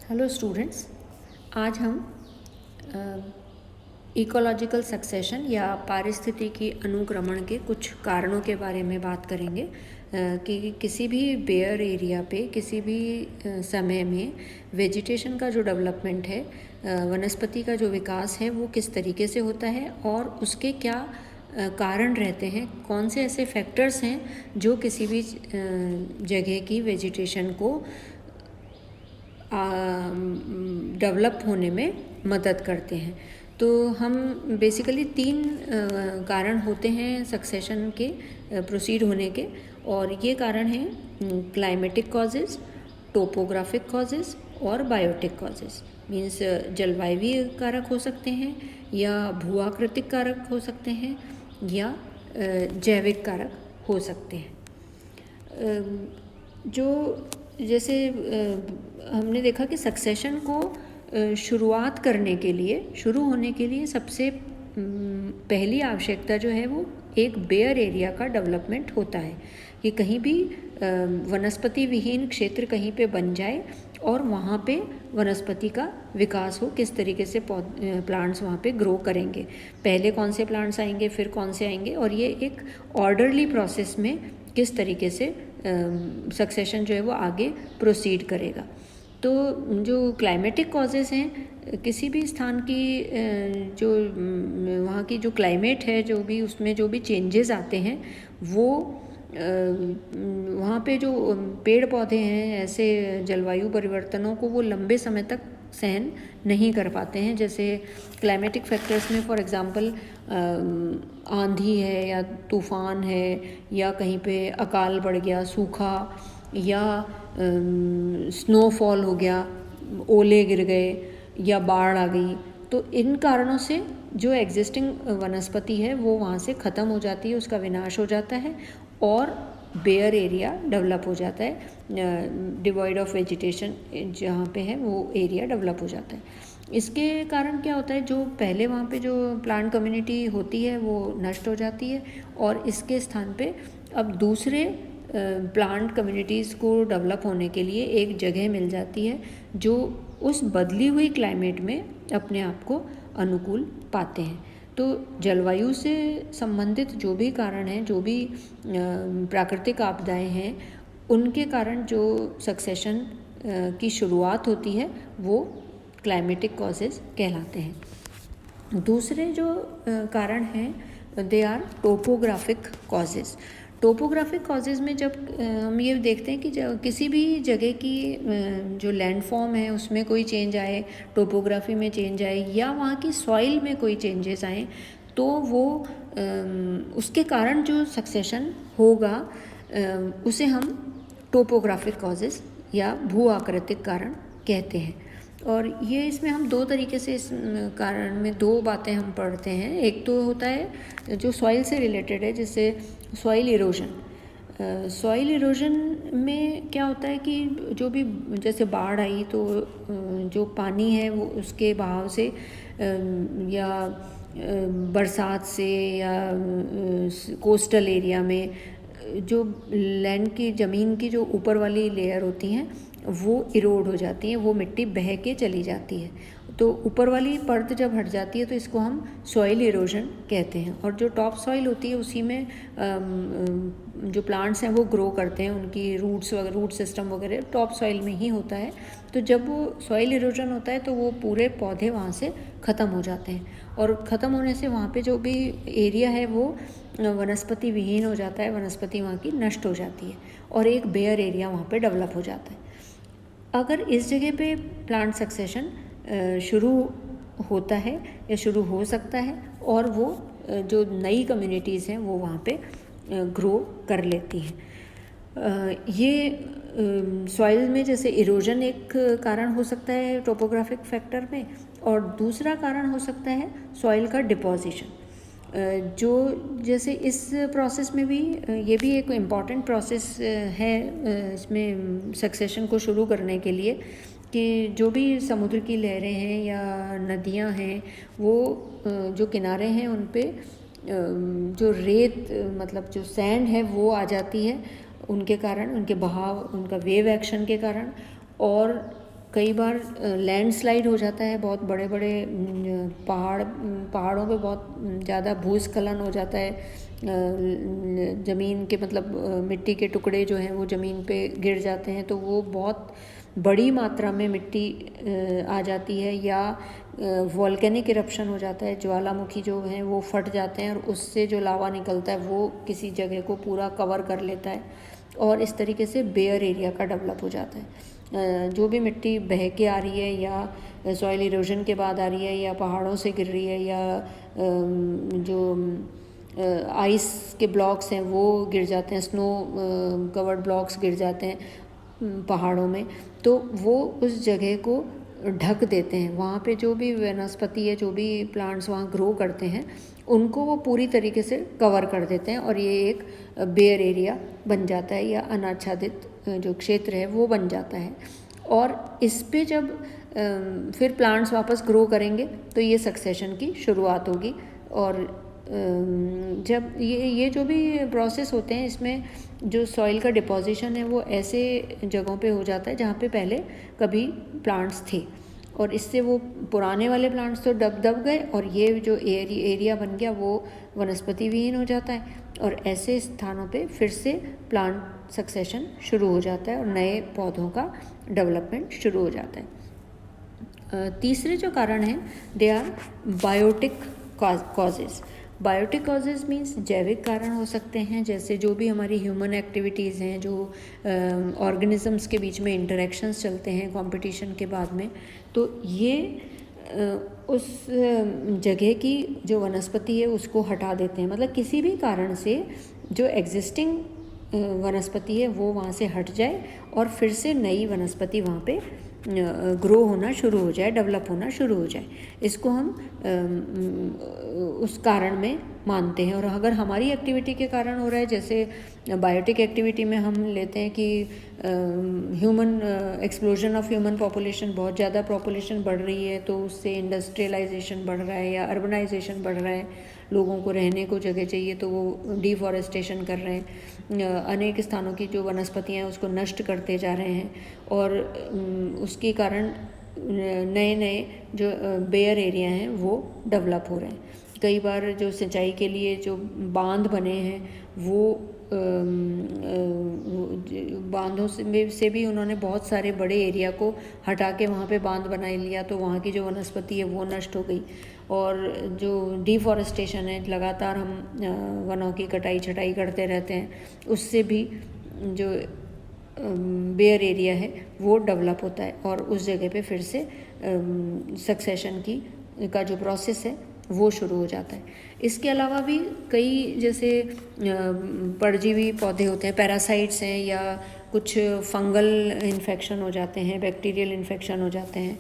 Hello students, आज हम ecological succession या पारिस्थितिकी अनुक्रमण के कुछ कारणों के बारे में बात करेंगे कि किसी भी बेयर एरिया पे किसी भी समय में वेजिटेशन का जो डेवलपमेंट है, वनस्पति का जो विकास है वो किस तरीके से होता है और उसके क्या कारण रहते हैं, कौन से ऐसे फैक्टर्स हैं जो किसी भी जगह की वेजिटेशन को डेवलप होने में मदद करते हैं। तो हम बेसिकली तीन कारण होते हैं सक्सेशन के प्रोसीड होने के, और ये कारण हैं क्लाइमेटिक कॉजेज़, टोपोग्राफिक कॉजेज़ और बायोटिक कॉजेज़। मीन्स जलवायवीय कारक हो सकते हैं या भूआकृतिक कारक हो सकते हैं या जैविक कारक हो सकते हैं। जो जैसे हमने देखा कि सक्सेशन को शुरुआत करने के लिए, शुरू होने के लिए सबसे पहली आवश्यकता जो है वो एक बेयर एरिया का डेवलपमेंट होता है कि कहीं भी वनस्पति विहीन क्षेत्र कहीं पे बन जाए और वहाँ पे वनस्पति का विकास हो, किस तरीके से प्लांट्स वहाँ पे ग्रो करेंगे, पहले कौन से प्लांट्स आएंगे फिर कौन से आएंगे, और ये एक ऑर्डरली प्रोसेस में किस तरीके से सक्सेशन जो है वो आगे प्रोसीड करेगा। तो जो क्लाइमेटिक कॉजेज़ हैं, किसी भी स्थान की जो वहाँ की जो क्लाइमेट है, जो भी उसमें जो भी चेंजेस आते हैं वो वहाँ पे जो पेड़ पौधे हैं ऐसे जलवायु परिवर्तनों को वो लंबे समय तक सहन नहीं कर पाते हैं। जैसे क्लाइमेटिक फैक्टर्स में फॉर एग्ज़ाम्पल आंधी है या तूफ़ान है या कहीं पे अकाल पड़ गया, सूखा या स्नोफॉल हो गया, ओले गिर गए या बाढ़ आ गई, तो इन कारणों से जो एग्जिस्टिंग वनस्पति है वो वहाँ से ख़त्म हो जाती है, उसका विनाश हो जाता है और बेयर एरिया डेवलप हो जाता है। डिवॉइड ऑफ वेजिटेशन जहाँ पे है वो एरिया डेवलप हो जाता है। इसके कारण क्या होता है, जो पहले वहाँ पे जो प्लांट कम्युनिटी होती है वो नष्ट हो जाती है और इसके स्थान पे अब दूसरे प्लांट कम्युनिटीज़ को डेवलप होने के लिए एक जगह मिल जाती है जो उस बदली हुई क्लाइमेट में अपने आप को अनुकूल पाते हैं। तो जलवायु से संबंधित जो भी कारण हैं, जो भी प्राकृतिक आपदाएं हैं, उनके कारण जो सक्सेशन की शुरुआत होती है वो क्लाइमेटिक कॉजेज़ कहलाते हैं। दूसरे जो कारण हैं they are topographic causes. Topographic causes में जब हम ये देखते हैं कि किसी भी जगह की जो लैंडफॉर्म है उसमें कोई चेंज आए, टोपोग्राफी में चेंज आए या वहाँ की सॉइल में कोई चेंजेस आए, तो वो उसके कारण जो सक्सेशन होगा उसे हम टोपोग्राफिक कॉजेज़ या भू आकृतिक कारण कहते हैं। और ये इसमें हम दो तरीके से इस कारण में दो बातें हम पढ़ते हैं। एक तो होता है जो सॉइल से रिलेटेड है, जिससे सॉइल इरोजन। सॉइल इरोजन में क्या होता है कि जो भी जैसे बाढ़ आई तो जो पानी है वो उसके बहाव से या बरसात से या कोस्टल एरिया में जो लैंड की ज़मीन की जो ऊपर वाली लेयर होती हैं वो इरोड हो जाती हैं, वो मिट्टी बह के चली जाती है। तो ऊपर वाली परत जब हट जाती है तो इसको हम सॉइल इरोजन कहते हैं। और जो टॉप सॉइल होती है उसी में जो प्लांट्स हैं वो ग्रो करते हैं, उनकी रूट्स वगैरह, रूट सिस्टम वगैरह टॉप सॉइल में ही होता है। तो जब वो सॉइल इरोजन होता है तो वो पूरे पौधे वहाँ से ख़त्म हो जाते हैं और ख़त्म होने से वहाँ पे जो भी एरिया है वो वनस्पति विहीन हो जाता है, वनस्पति वहाँ की नष्ट हो जाती है और एक बेयर एरिया वहाँ पे डेवलप हो जाता है। अगर इस जगह पे प्लांट सक्सेशन शुरू होता है या शुरू हो सकता है और वो जो नई कम्युनिटीज़ हैं वो वहाँ पे ग्रो कर लेती हैं। ये सॉइल में जैसे इरोजन एक कारण हो सकता है टोपोग्राफिक फैक्टर में, और दूसरा कारण हो सकता है सॉइल का डिपोजिशन। जो जैसे इस प्रोसेस में भी ये भी एक इम्पॉर्टेंट प्रोसेस है इसमें सक्सेशन को शुरू करने के लिए, कि जो भी समुद्र की लहरें हैं या नदियां हैं वो जो किनारे हैं उन पे जो रेत मतलब जो सैंड है वो आ जाती है उनके कारण, उनके बहाव, उनका वेव एक्शन के कारण, और कई बार लैंडस्लाइड हो जाता है, बहुत बड़े बड़े पहाड़ों पे बहुत ज़्यादा भूस्खलन हो जाता है, ज़मीन के मतलब मिट्टी के टुकड़े जो हैं वो ज़मीन पे गिर जाते हैं, तो वो बहुत बड़ी मात्रा में मिट्टी आ जाती है, या वॉल्केनिक इरप्शन हो जाता है, ज्वालामुखी जो हैं वो फट जाते हैं और उससे जो लावा निकलता है वो किसी जगह को पूरा कवर कर लेता है और इस तरीके से बेयर एरिया का डेवलप हो जाता है। जो भी मिट्टी बह के आ रही है या सॉइल इरोजन के बाद आ रही है या पहाड़ों से गिर रही है या जो आइस के ब्लॉक्स हैं वो गिर जाते हैं, स्नो कवर्ड ब्लॉक्स गिर जाते हैं पहाड़ों में, तो वो उस जगह को ढक देते हैं। वहाँ पे जो भी वनस्पति है, जो भी प्लांट्स वहाँ ग्रो करते हैं, उनको वो पूरी तरीके से कवर कर देते हैं और ये एक बेयर एरिया बन जाता है या अनाच्छादित जो क्षेत्र है वो बन जाता है। और इस पे जब फिर प्लांट्स वापस ग्रो करेंगे तो ये सक्सेशन की शुरुआत होगी। और जब ये जो भी प्रोसेस होते हैं, इसमें जो सॉइल का डिपोजिशन है वो ऐसे जगहों पे हो जाता है जहाँ पे पहले कभी प्लांट्स थे, और इससे वो पुराने वाले प्लांट्स तो दब गए और ये जो एरिया बन गया वो वनस्पति विहीन हो जाता है, और ऐसे स्थानों पे फिर से प्लांट सक्सेशन शुरू हो जाता है और नए पौधों का डेवलपमेंट शुरू हो जाता है। तीसरे जो कारण हैं, they are biotic causes. Biotic causes means जैविक कारण हो सकते हैं, जैसे जो भी हमारी ह्यूमन एक्टिविटीज़ हैं, जो ऑर्गेनिजम्स के बीच में इंटरेक्शंस चलते हैं कंपटीशन के बाद में, तो ये उस जगह की जो वनस्पति है उसको हटा देते हैं। मतलब किसी भी कारण से जो एग्जिस्टिंग वनस्पति है वो वहाँ से हट जाए और फिर से नई वनस्पति वहाँ पे ग्रो होना शुरू हो जाए, डेवलप होना शुरू हो जाए, इसको हम उस कारण में मानते हैं। और अगर हमारी एक्टिविटी के कारण हो रहा है, जैसे बायोटिक एक्टिविटी में हम लेते हैं कि human explosion of human population, बहुत ज़्यादा पॉपुलेशन बढ़ रही है तो उससे इंडस्ट्रियलाइजेशन बढ़ रहा है या अर्बनाइजेशन बढ़ रहा है, लोगों को रहने को जगह चाहिए तो वो डिफॉरेस्टेशन कर रहे हैं, अनेक स्थानों की जो वनस्पतियाँ हैं उसको नष्ट करते जा रहे हैं, और उसके कारण नए नए जो बेयर एरिया हैं वो डेवलप हो रहे हैं। कई बार जो सिंचाई के लिए जो बांध बने हैं वो बांधों से भी उन्होंने बहुत सारे बड़े एरिया को हटा के वहाँ पे बांध बना लिया, तो वहाँ की जो वनस्पति है वो नष्ट हो गई। और जो डिफॉरेस्टेशन है, लगातार हम वनों की कटाई छटाई करते रहते हैं, उससे भी जो बेयर एरिया है वो डेवलप होता है और उस जगह पे फिर से सक्सेशन का जो प्रोसेस है वो शुरू हो जाता है। इसके अलावा भी कई जैसे परजीवी पौधे होते हैं, पैरासाइट्स हैं, या कुछ फंगल इन्फेक्शन हो जाते हैं, बैक्टीरियल इन्फेक्शन हो जाते हैं,